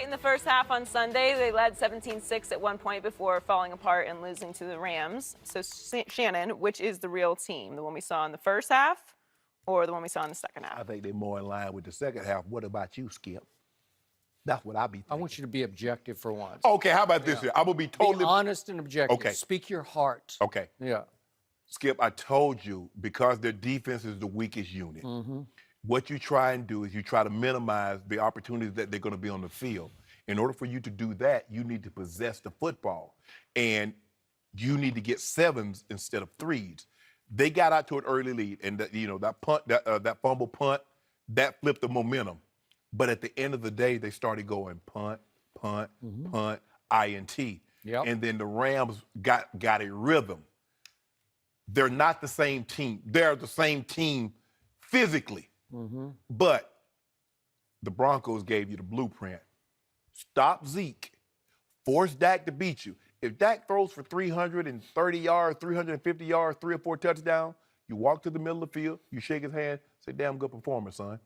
In the first half on Sunday, they led 17-6 at one point before falling apart and losing to the Rams. So, Shannon, which is the real team? The one we saw in the first half or the one we saw in the second half? I think they're more in line with the second half. What about you, Skip? That's what I be thinking. I want you to be objective for once. Okay, how about this here? I'm going to be totally... Be honest and objective. Okay. Speak your heart. Okay. Yeah. Skip, I told you, because their defense is the weakest unit, what you try and do is you try to minimize the opportunities that they're going to be on the field. In order for you to do that, you need to possess the football. And you need to get 7s instead of 3s. They got out to an early lead, and that punt, that fumble punt, that flipped the momentum. But at the end of the day, they started going punt, punt, punt, INT. Yep. And then the Rams got a rhythm. They're not the same team. They're the same team physically. But the Broncos gave you the blueprint. Stop Zeke. Force Dak to beat you. If Dak throws for 330 yards, 350 yards, 3 or 4 touchdowns, you walk to the middle of the field, you shake his hand, say, damn good performance, son.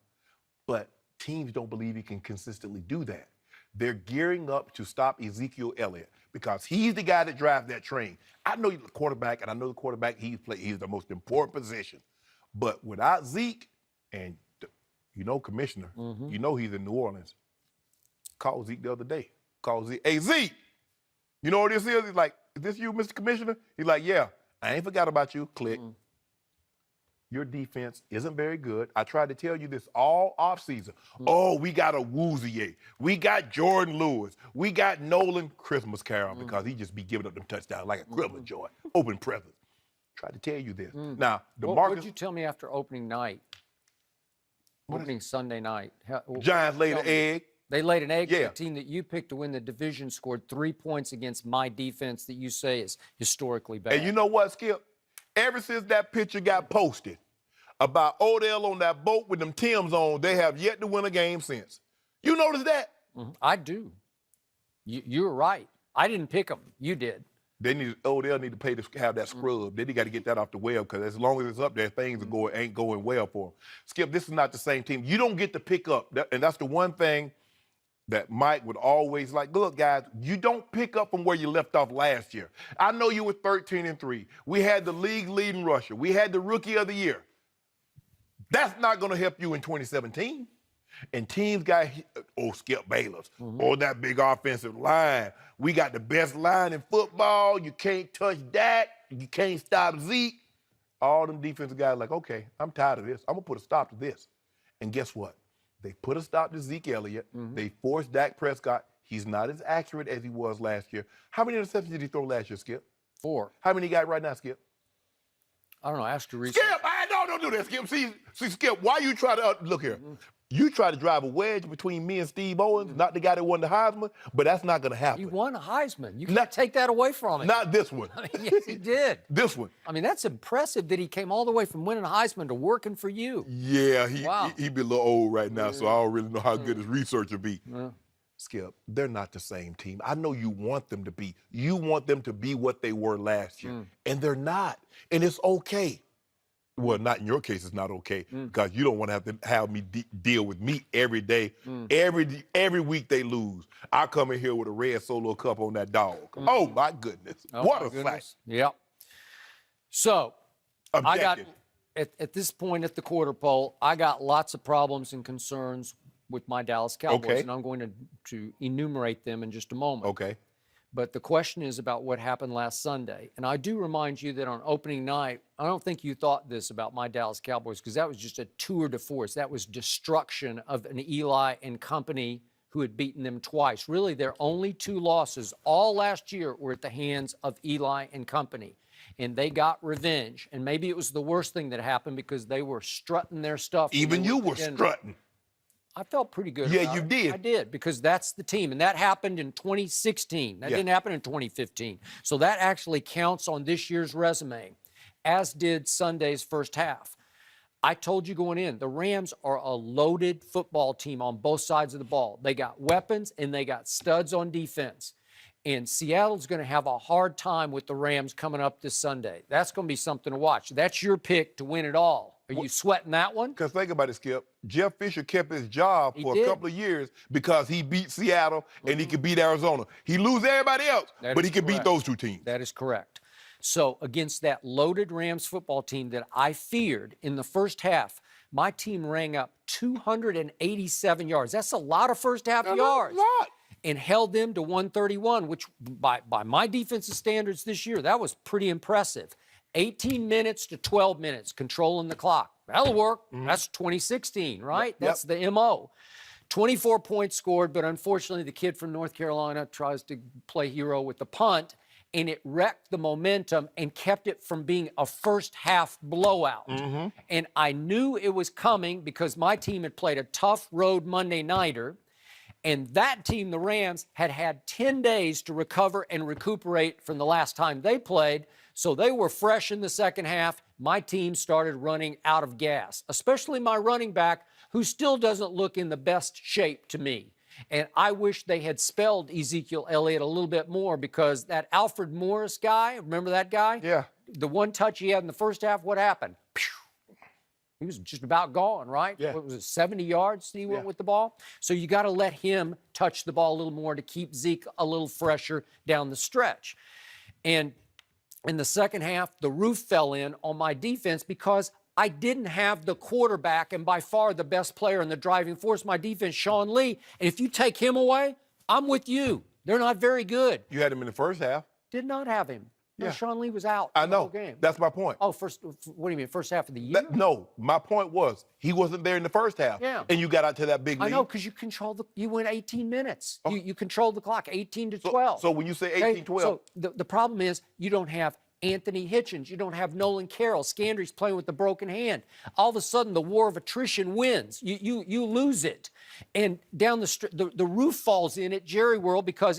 But teams don't believe he can consistently do that. They're gearing up to stop Ezekiel Elliott because he's the guy that drives that train. I know he's the quarterback, and I know the quarterback he's the most important position. But without Zeke, and you know, Commissioner, you know he's in New Orleans. Called Zeke the other day. Called Zeke. Hey, Zeke, you know what this is? He's like, is this you, Mr. Commissioner? He's like, yeah, I ain't forgot about you. Click. Your defense isn't very good. I tried to tell you this all offseason. Oh, we got a Woozier. We got Jordan Lewis. We got Nolan Christmas Carol because he just be giving up them touchdowns like a Christmas joy. Open presents. Tried to tell you this. Now, What did you tell me after opening night? Opening Sunday night. Giants laid an egg. They laid an egg. Yeah. The team that you picked to win the division scored 3 points against my defense that you say is historically bad. And you know what, Skip? Ever since that picture got posted about Odell on that boat with them Timbs on, they have yet to win a game since. You notice that? I do. You're right. I didn't pick them. You did. Odell need to pay to have that scrub. Then he got to get that off the web because as long as it's up there, things ain't going well for him. Skip, this is not the same team. You don't get to pick up. And that's the one thing that Mike would always like. Look, guys, you don't pick up from where you left off last year. I know you were 13-3. We had the league leading rusher. We had the rookie of the year. That's not going to help you in 2017. And teams got, Skip Bayless, that big offensive line. We got the best line in football. You can't touch Dak. You can't stop Zeke. All them defensive guys like, okay, I'm tired of this. I'm going to put a stop to this. And guess what? They put a stop to Zeke Elliott. They forced Dak Prescott. He's not as accurate as he was last year. How many interceptions did he throw last year, Skip? 4. How many he got right now, Skip? I don't know. Ask your research. Skip, don't do that, Skip. See, Skip, why you try to, look here. You try to drive a wedge between me and Steve Owens, not the guy that won the Heisman, but that's not going to happen. He won a Heisman. You can't take that away from him. Not this one. I mean, yes, he did. This one. I mean, that's impressive that he came all the way from winning a Heisman to working for you. Yeah, he be a little old right now, so I don't really know how good his research will be. Skip, they're not the same team. I know you want them to be. You want them to be what they were last year, and they're not, and it's okay. Well, not in your case, it's not okay because you don't want to have me deal with me every day. Every week they lose. I come in here with a red Solo cup on that dog. Oh, my goodness. What a sight. Yep. So, Objective. I got, at this point at the quarter pole, I got lots of problems and concerns with my Dallas Cowboys, and I'm going to enumerate them in just a moment. Okay. But the question is about what happened last Sunday. And I do remind you that on opening night, I don't think you thought this about my Dallas Cowboys because that was just a tour de force. That was destruction of an Eli and company who had beaten them twice. Really, their only 2 losses all last year were at the hands of Eli and company. And they got revenge. And maybe it was the worst thing that happened because they were strutting their stuff. Even you were strutting. I felt pretty good Yeah, about you it. did. I did, because that's the team. And that happened in 2016. That didn't happen in 2015. So that actually counts on this year's resume, as did Sunday's first half. I told you going in, the Rams are a loaded football team on both sides of the ball. They got weapons and they got studs on defense. And Seattle's going to have a hard time with the Rams coming up this Sunday. That's going to be something to watch. That's your pick to win it all. Are you sweating that one? Because think about it, Skip. Jeff Fisher kept his job for a couple of years because he beat Seattle and he could beat Arizona. He lose everybody else, but he could beat those two teams. That is correct. So against that loaded Rams football team that I feared in the first half, my team rang up 287 yards. That's a lot of first half yards. A lot. And held them to 131, which by my defensive standards this year, that was pretty impressive. 18 minutes to 12 minutes, controlling the clock. That'll work. That's 2016, right? That's the MO. 24 points scored, but unfortunately the kid from North Carolina tries to play hero with the punt, and it wrecked the momentum and kept it from being a first half blowout. And I knew it was coming because my team had played a tough road Monday nighter. And that team, the Rams, had 10 days to recover and recuperate from the last time they played. So they were fresh in the second half. My team started running out of gas, especially my running back, who still doesn't look in the best shape to me. And I wish they had spelled Ezekiel Elliott a little bit more, because that Alfred Morris guy, remember that guy? Yeah. The one touch he had in the first half, what happened? He was just about gone, right? Yeah. What was it, 70 yards he went with the ball? So you got to let him touch the ball a little more to keep Zeke a little fresher down the stretch. And in the second half, the roof fell in on my defense because I didn't have the quarterback and by far the best player in the driving force of my defense, Sean Lee. And if you take him away, I'm with you. They're not very good. You had him in the first half. Did not have him. No, Yeah. Sean Lee was out I the whole know. game. That's my point. Oh, what do you mean, first half of the year? No, my point was he wasn't there in the first half. Yeah. And you got out to that big lead. I know, because you went 18 minutes. You controlled the clock, 18 to 12. So when you say 18, 12. So the problem is you don't have Anthony Hitchens. You don't have Nolan Carroll. Scandry's playing with the broken hand. All of a sudden, the war of attrition wins. You lose it. And down the roof falls in at Jerry World, because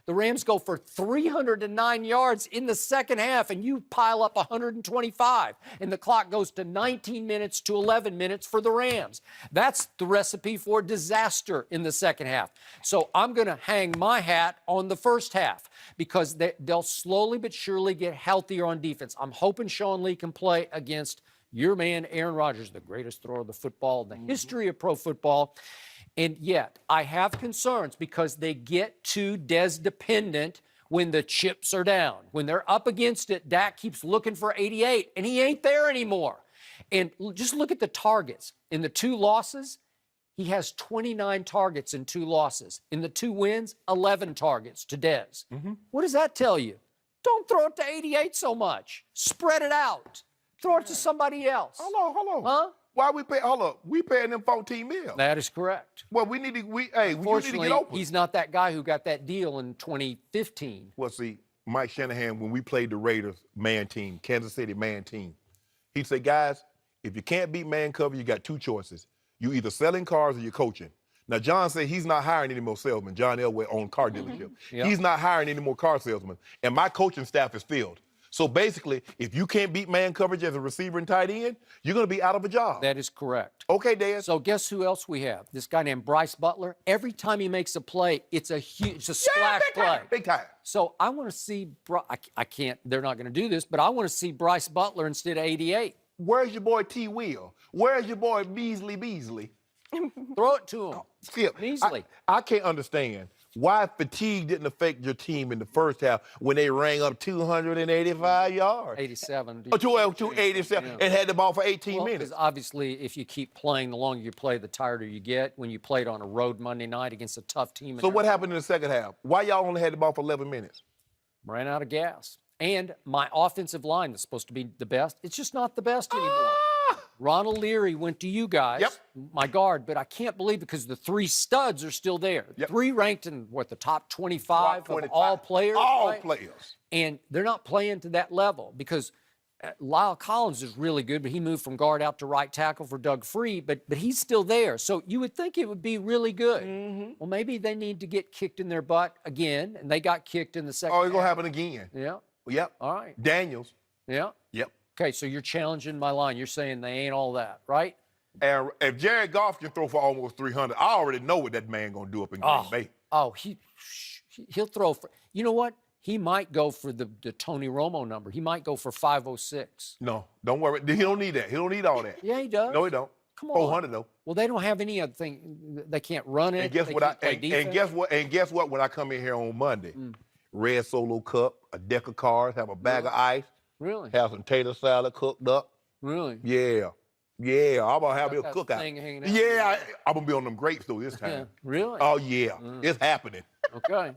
the Rams go for 309 yards in the second half, and you pile up 125. And the clock goes to 19 minutes to 11 minutes for the Rams. That's the recipe for disaster in the second half. So I'm going to hang my hat on the first half, because they'll slowly but surely get healthier on defense. I'm hoping Sean Lee can play against your man, Aaron Rodgers, the greatest thrower of the football in the history of pro football. And yet, I have concerns because they get too Dez dependent when the chips are down. When they're up against it, Dak keeps looking for 88, and he ain't there anymore. And just look at the targets. In the 2 losses, he has 29 targets in 2 losses. In the 2 wins, 11 targets to Dez. What does that tell you? Don't throw it to 88 so much. Spread it out. Throw it to somebody else. Hold on. Huh? Why we paying them 14 mil? That is correct. Well, we need to need to Unfortunately, get open. he's not that guy who got that deal in 2015. Well, see, Mike Shanahan, when we played the Raiders man team, Kansas City man team, he'd say, guys, if you can't beat man cover, you got 2 choices. You either selling cars or you're coaching. Now, John said he's not hiring any more salesmen. John Elway owned car dealership. Yep. He's not hiring any more car salesmen. And my coaching staff is filled. So basically, if you can't beat man coverage as a receiver and tight end, you're going to be out of a job. That is correct. Okay, Dan. So guess who else we have? This guy named Bryce Butler. Every time he makes a play, it's a splash play. Big time. So I want to see, I can't, they're not going to do this, but I want to see Bryce Butler instead of 88. Where's your boy T. Will? Where's your boy Beasley? Throw it to him. Skip, Easily. I can't understand why fatigue didn't affect your team in the first half when they rang up 285 yards. 87. 287 and had the ball for 18 Well, minutes. because obviously, if you keep playing, the longer you play, the tireder you get. When you played on a road Monday night against a tough team. So what happened in the second half? Why y'all only had the ball for 11 minutes? Ran out of gas. And my offensive line that's supposed to be the best, it's just not the best anymore. Ronald Leary went to you guys, my guard, but I can't believe it because the 3 studs are still there. 3 ranked in, the top 25 of all players? All players. And they're not playing to that level because Lyle Collins is really good, but he moved from guard out to right tackle for Doug Free, but he's still there. So you would think it would be really good. Well, maybe they need to get kicked in their butt again, and they got kicked in the second Oh, it's going to half. happen again. Yeah. Yep. All right. Daniels. Yeah. Yep. Okay, so you're challenging my line. You're saying they ain't all that, right? And if Jared Goff can throw for almost 300, I already know what that man going to do up in Green Bay. Oh, He'll throw for, you know what? He might go for the Tony Romo number. He might go for 506. No, don't worry. He don't need that. He don't need all that. Yeah, he does. No, he don't. Come on. 400 though. Well, they don't have any other thing. They can't run it. And guess they what? can't play defense. And guess what? When I come in here on Monday, red Solo cup, a deck of cards, have a bag of ice, Really? have some tater salad cooked up. Really? Yeah, I'm gonna have me a Got that cookout. thing hanging out. Yeah, I'm gonna be on them grapes though this time. Yeah. Really? Oh yeah, it's happening. Okay.